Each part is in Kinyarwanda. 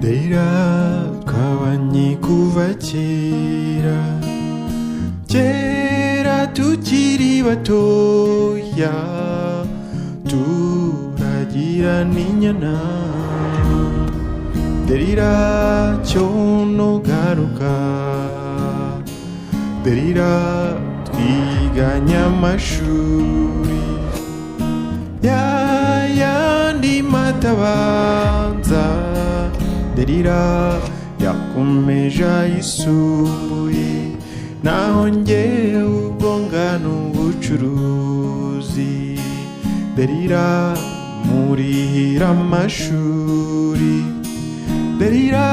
Derira twabanye kuva kera kera tukiri batoya turagira n'inyana Derira cyono garuka Derira twiganya amashuri yandi matabanza Derira yakomeje ayisumbuye naho njyewe ubwo ngana ubucuruzi Derira murihira amashuri Derira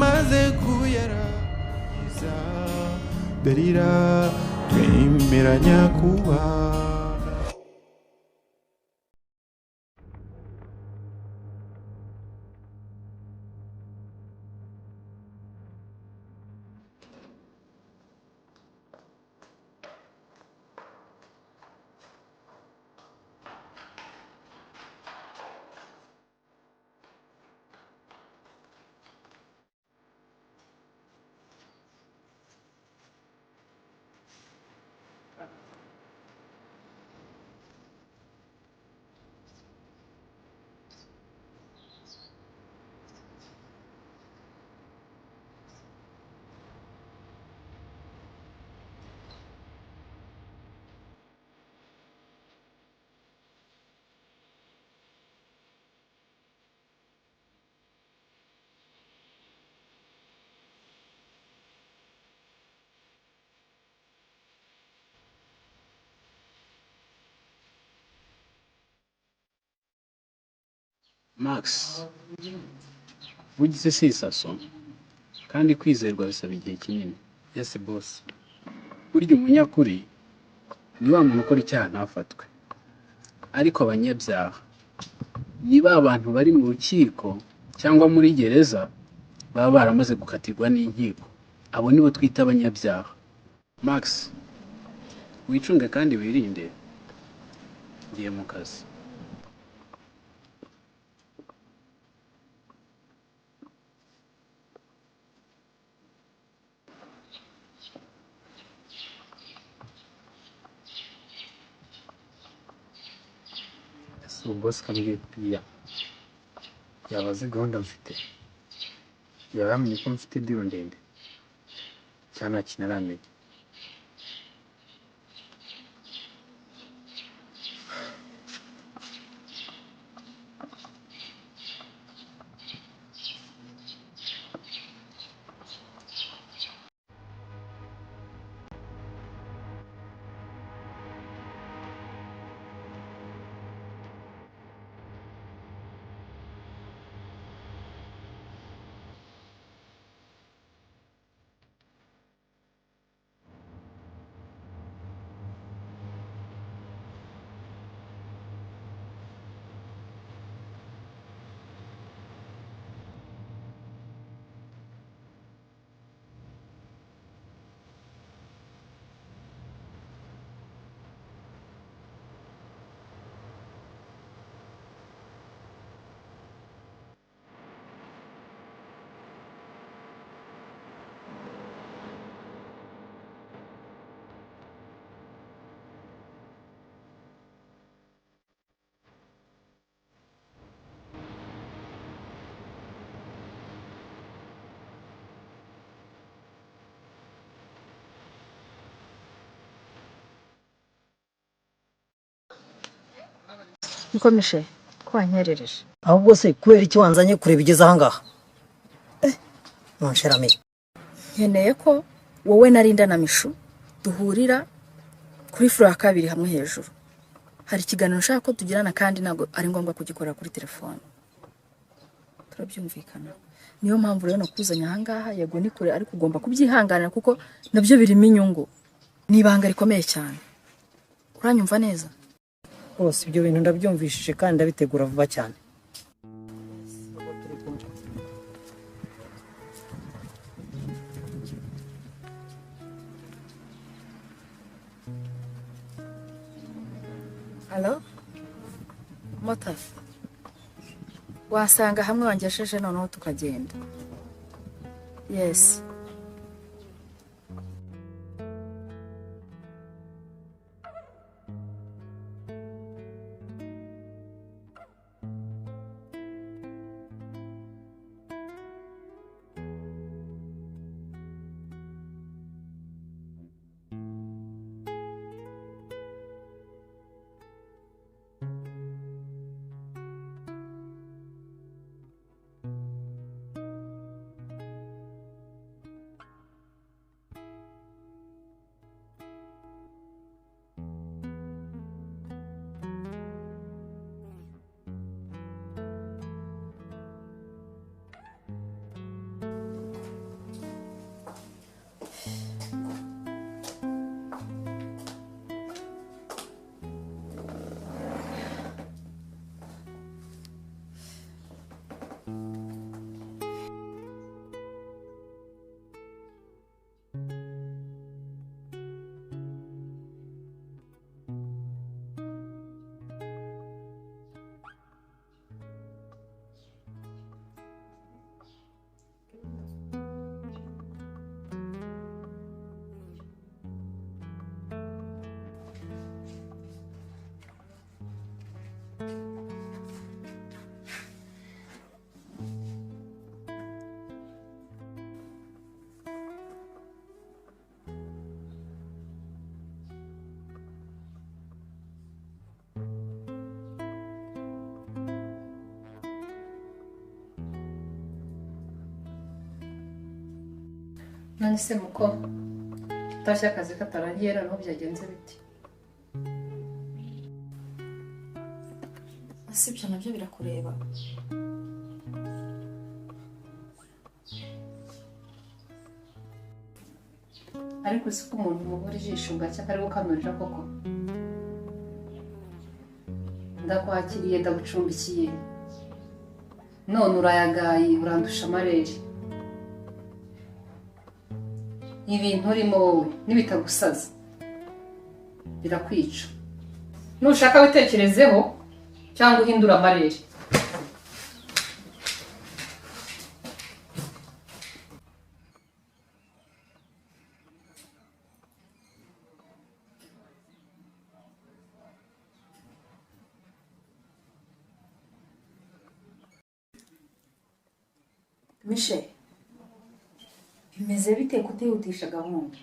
maze kuyaragiza Derira twemeranya kubana Max, bugize si isaso kandi kwizerwa bisaba igihe kinini. Yes boss. Burya umunyakuri ni wa muntu ukora icyaha ntafatwe. Ariko abanyabyaha ni ba bantu bari mu rukiko cyangwa muri gereza baba baramaze gukatirwa n'inkiko. Abo nibo twita abanyabyaha. Max, wicunge kandi wirinde. Ngiye mu kazi. So boss kambwiye pia yabaze gahunda mfite yaramenye ko mfite deal ndende cyane kinaramenye Nikomishe ko wanyerereje ahubwo se kubera iki wanzanye kureba igeze ahangaha nonshirame nkeneye ko wowe narinda na Mishu duhurira kuri floor ya kabiri hamwe hejuru. Hari ikiganiro nshaka ko tugirana kandi ntabwo ari ngombwa kugikora kuri telefone. Turabyumvikana. Niyo mpamvu rero nakuzanya ahangaha yego ni kure ariko ugomba kubyihanganira kuko nabyo birimo inyungu. Nibanga rikomeye cyane. Uranyumva neza? bose ibyo bintu ndabyumvishije kandi ndabitegura vuba cyane. Hello? Mother. wasanga hamwe wangesheje noneho tukagenda. Yes. None se muko utashye akazi katarangiye noneho byagenze biti? Ese ibyo nabyo birakureba? Ariko uzi ko umuntu umubura ijisho ugacya kari gukanurira koko? Ndakwakiriye ndagucumbikiye none urayagaye urandusha amarere. Ibintu urimo wowe nibitagusaza birakwica. Nushaka witekerezeho cyangwa uhindura amarere. Michel, bimeze bite kutihutisha gahunda?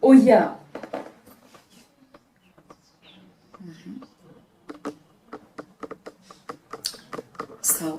Oya. Sawa.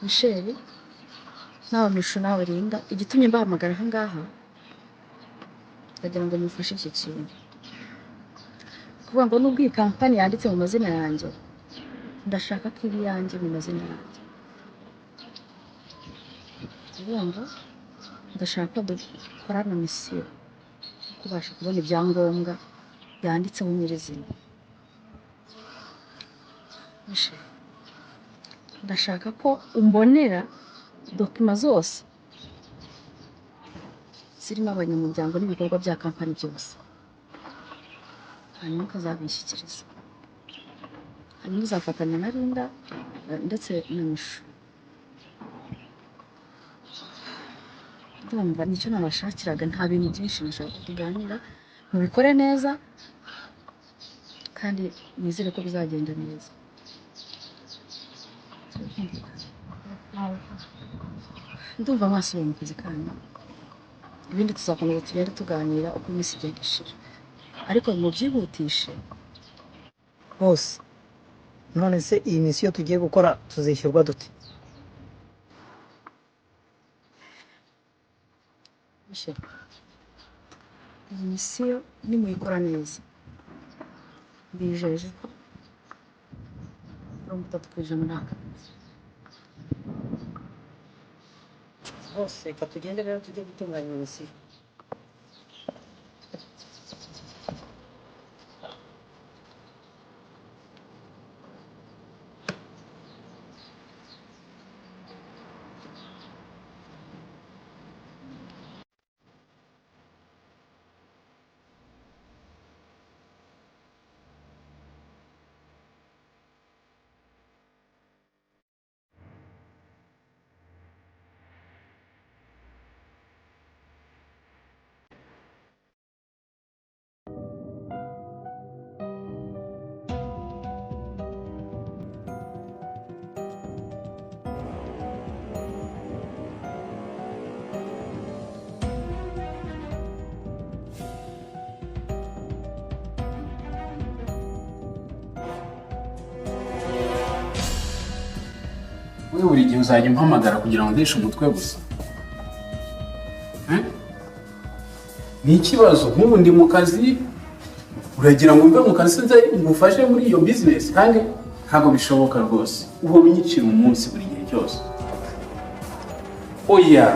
Michel, nawe Mishu nawe Linda, igitumye mbahamagara aha ngaha ndagira ngo mufashe iki kintu. Kuvuga ngo nubwo iyi kampani yanditse mu mazina yanjye, ndashaka ko ibi yanjye mu mazina yanjye. Kuvuga ngo ndashaka ko dukorana misiyo kubasha kubona ibyangombwa yanditseho nyirizina. Michel, ndashaka ko umbonera dokima zose zirimo abanyamuryango n'ibikorwa bya kampani byose, hanyuma ukazabishyikiriza. Hanyuma uzafatanya na Linda ndetse na Mishu. Ndumva nicyo nabashakiraga, nta bintu byinshi nashaka tuganira, mubikore neza kandi nizere ko bizagenda neza. Ndumva mwasubiye mu kazi kanyu, ibindi tuzakomeza tugende tuganira uko iminsi igenda ishira, ariko mubyihutishe. bose. None se iyi misiyo tugiye gukora tuzishyurwa dute? Iyi misiyo nimuyikora neza, mbijeje ko 30% nta kazi. Bose reka tugende rero tujye gutunganya iyi misiyo. Wewe buri gihe uzajya umpamagara kugira ngo ndeshe umutwe gusa. Ni ikibazo nk'ubu ndi mu kazi, uragira ngo mbe mu kazi nze ngufashe muri iyo business, kandi ntabwo bishoboka rwose. Uba unyicira umunsi buri gihe cyose. Oya.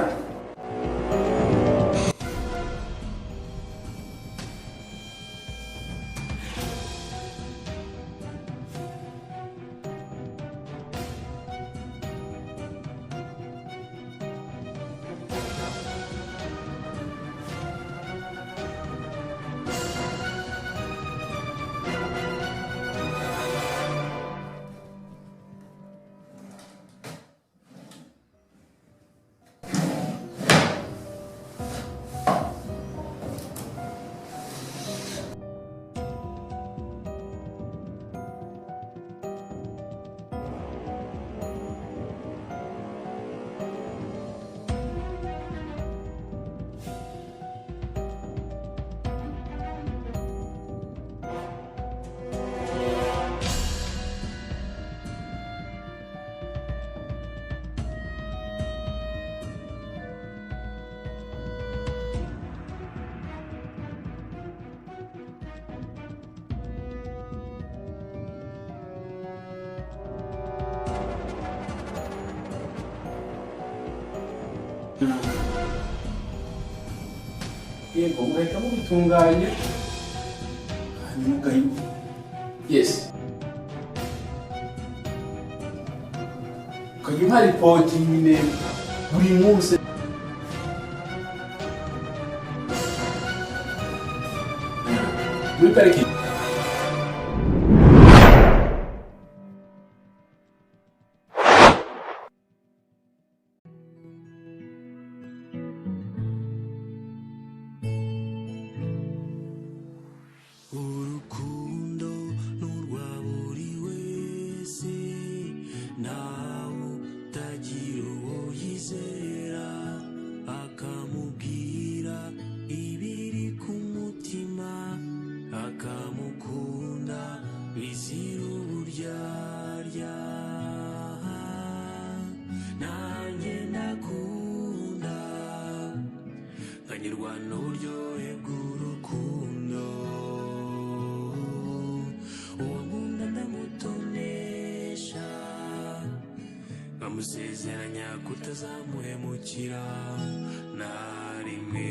Yego, ugahita mubitunganya hanyuma ugahita. Yes. Ukajya umpa ripoti nyine buri munsi. Muri pariki. Urukundo n'urwa buri wese, ntawe utagira uwo yizera akamubwira ibiri ku mutima, akamukunda bizira uburyarya. Nanjye ndakunda nkanyurwa n'uburyohe bw'urukundo. Uwankunda ndamutonesha, nkamusezeranya kutazamuhemukira na rimwe.